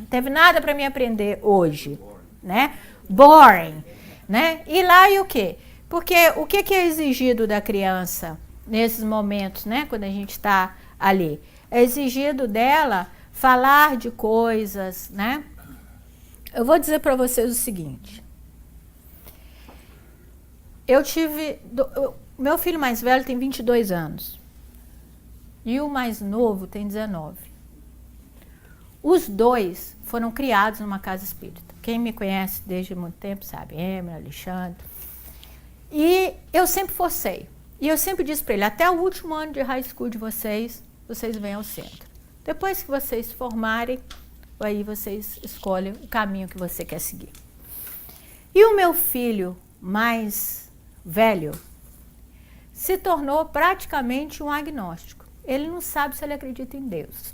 teve nada para mim aprender hoje, né? Boring, né? E lá e o quê? Porque o que é exigido da criança nesses momentos, né? Quando a gente está ali. É exigido dela falar de coisas, né? Eu vou dizer para vocês o seguinte. Meu filho mais velho tem 22 anos. E o mais novo tem 19. Os 2 foram criados numa casa espírita. Quem me conhece desde muito tempo sabe, Emma, Alexandre. E eu sempre forcei. E eu sempre disse para ele: até o último ano de high school de vocês vêm ao centro. Depois que vocês se formarem, aí vocês escolhem o caminho que você quer seguir. E o meu filho mais velho se tornou praticamente um agnóstico. Ele não sabe se ele acredita em Deus.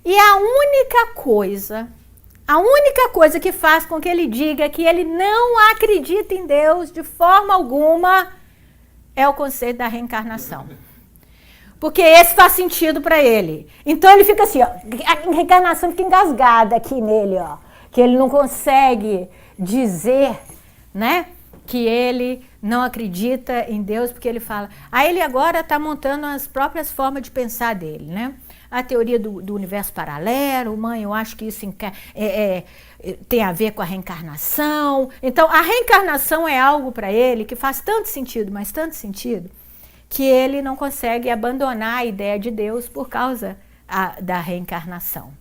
E a única coisa que faz com que ele diga que ele não acredita em Deus de forma alguma é o conceito da reencarnação. Porque esse faz sentido para ele. Então ele fica assim, ó, a reencarnação fica engasgada aqui nele, ó, que ele não consegue dizer, né, que ele não acredita em Deus, porque ele fala. Aí ele agora está montando as próprias formas de pensar dele, né? A teoria do universo paralelo, mãe, eu acho que isso tem a ver com a reencarnação. Então, a reencarnação é algo para ele que faz tanto sentido, mas tanto sentido, que ele não consegue abandonar a ideia de Deus por causa da reencarnação.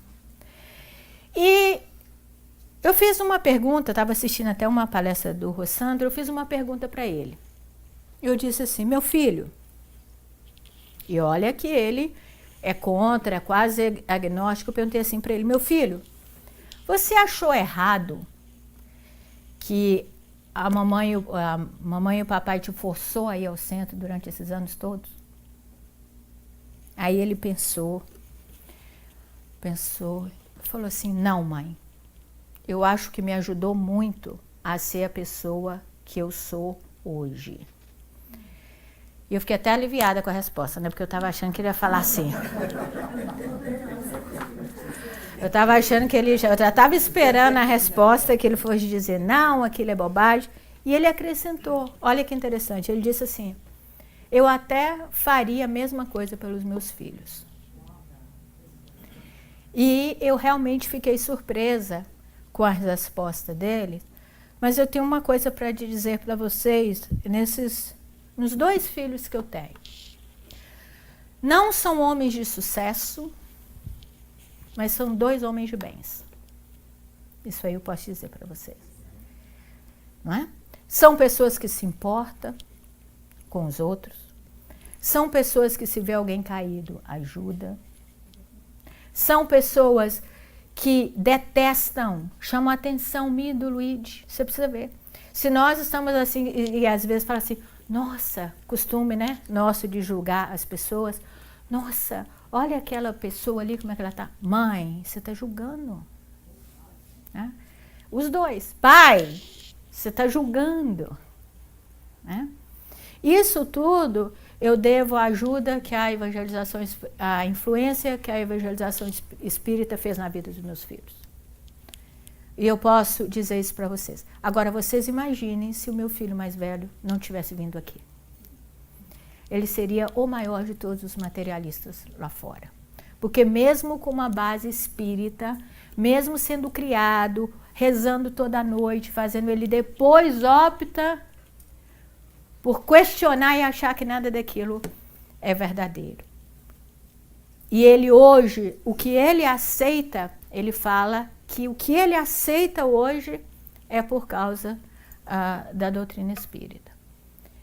E eu fiz uma pergunta, estava assistindo até uma palestra do Rossandro, eu fiz uma pergunta para ele. Eu disse assim, meu filho, e olha que ele é contra, é quase agnóstico, eu perguntei assim para ele, meu filho, você achou errado que a mamãe e o papai te forçou a ir ao centro durante esses anos todos? Aí ele pensou, falou assim, não, mãe, eu acho que me ajudou muito a ser a pessoa que eu sou hoje. E eu fiquei até aliviada com a resposta, né? Porque eu estava achando que ele ia falar assim. Eu estava achando que eu já estava esperando a resposta que ele fosse dizer, não, aquilo é bobagem. E ele acrescentou, olha que interessante, ele disse assim, eu até faria a mesma coisa pelos meus filhos. E eu realmente fiquei surpresa com a resposta dele, mas eu tenho uma coisa para dizer para vocês, nos 2 filhos que eu tenho. Não são homens de sucesso, mas são 2 homens de bens. Isso aí eu posso dizer para vocês. Não é? São pessoas que se importam com os outros. São pessoas que, se vê alguém caído, ajuda. São pessoas que detestam, chamam a atenção minha e do Luigi. Você precisa ver. Se nós estamos assim, e às vezes fala assim, nossa, costume, né, nosso de julgar as pessoas. Nossa, olha aquela pessoa ali, como é que ela está. Mãe, você está julgando. Né? Os 2. Pai, você está julgando. Né? Isso tudo eu devo à ajuda que a evangelização, a influência que a evangelização espírita fez na vida dos meus filhos. E eu posso dizer isso para vocês. Agora, vocês imaginem se o meu filho mais velho não tivesse vindo aqui. Ele seria o maior de todos os materialistas lá fora. Porque mesmo com uma base espírita, mesmo sendo criado, rezando toda noite, fazendo, ele depois opta por questionar e achar que nada daquilo é verdadeiro. E ele hoje, o que ele aceita, ele fala que o que ele aceita hoje é por causa da doutrina espírita,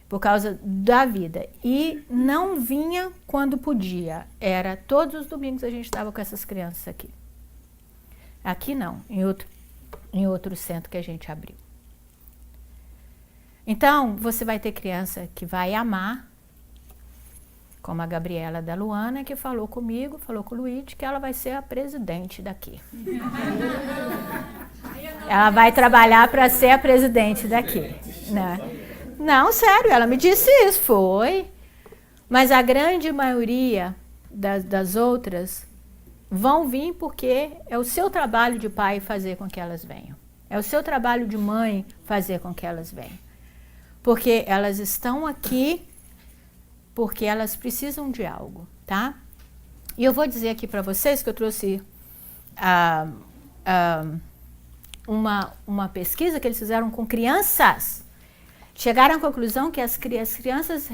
por causa da vida. E não vinha quando podia, era todos os domingos a gente estava com essas crianças aqui. Aqui não, em outro centro que a gente abriu. Então, você vai ter criança que vai amar, como a Gabriela da Luana, que falou comigo, falou com o Luigi, que ela vai ser a presidente daqui. Ela vai trabalhar para ser a presidente daqui. Né? Não, sério, ela me disse isso, foi. Mas a grande maioria das outras vão vir porque é o seu trabalho de pai fazer com que elas venham. É o seu trabalho de mãe fazer com que elas venham. Porque elas estão aqui porque elas precisam de algo, tá? E eu vou dizer aqui para vocês que eu trouxe uma pesquisa que eles fizeram com crianças. Chegaram à conclusão que as crianças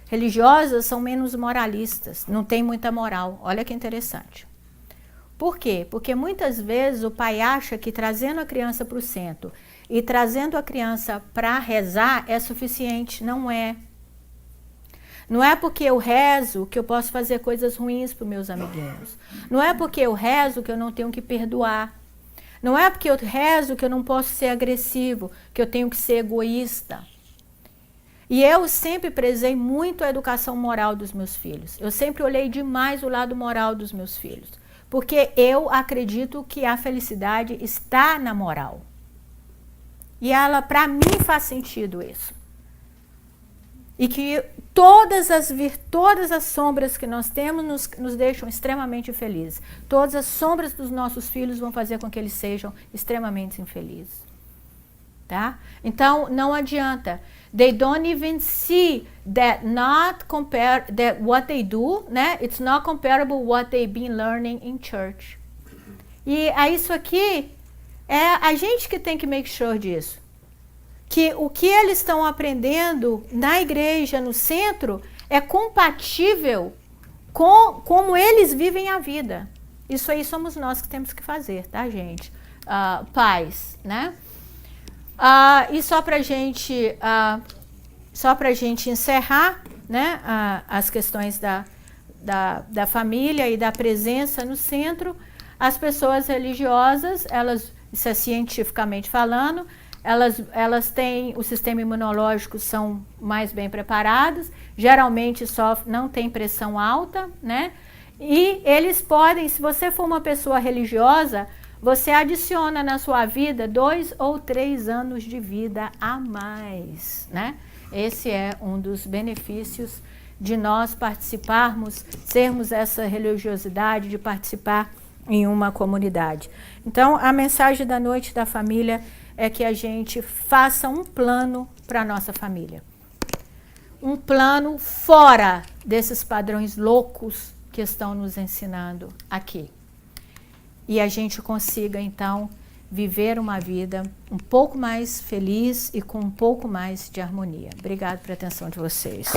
religiosas são menos moralistas, não tem muita moral. Olha que interessante. Por quê? Porque muitas vezes o pai acha que trazendo a criança para o centro e trazendo a criança para rezar é suficiente. Não é. Não é porque eu rezo que eu posso fazer coisas ruins para os meus amiguinhos. Não é porque eu rezo que eu não tenho que perdoar. Não é porque eu rezo que eu não posso ser agressivo, que eu tenho que ser egoísta. E eu sempre prezei muito a educação moral dos meus filhos. Eu sempre olhei demais o lado moral dos meus filhos. Porque eu acredito que a felicidade está na moral. E ela, para mim, faz sentido isso. E que todas as sombras que nós temos nos deixam extremamente felizes. Todas as sombras dos nossos filhos vão fazer com que eles sejam extremamente infelizes. Tá? Então, não adianta. They don't even see that what they do, né? It's not comparable what they've been learning in church. E isso aqui é a gente que tem que make sure disso. Que o que eles estão aprendendo na igreja, no centro, é compatível com como eles vivem a vida. Isso aí somos nós que temos que fazer, tá, gente? Pais, né? E só pra gente encerrar, né, as questões da família e da presença no centro, as pessoas religiosas, isso é cientificamente falando, elas têm o sistema imunológico, são mais bem preparados, geralmente não tem pressão alta, né? E eles podem, se você for uma pessoa religiosa, você adiciona na sua vida 2 ou 3 anos de vida a mais, né? Esse é um dos benefícios de nós participarmos, sermos essa religiosidade, de participar em uma comunidade. Então, a mensagem da noite da família é que a gente faça um plano para a nossa família. Um plano fora desses padrões loucos que estão nos ensinando aqui. E a gente consiga, então, viver uma vida um pouco mais feliz e com um pouco mais de harmonia. Obrigada pela atenção de vocês.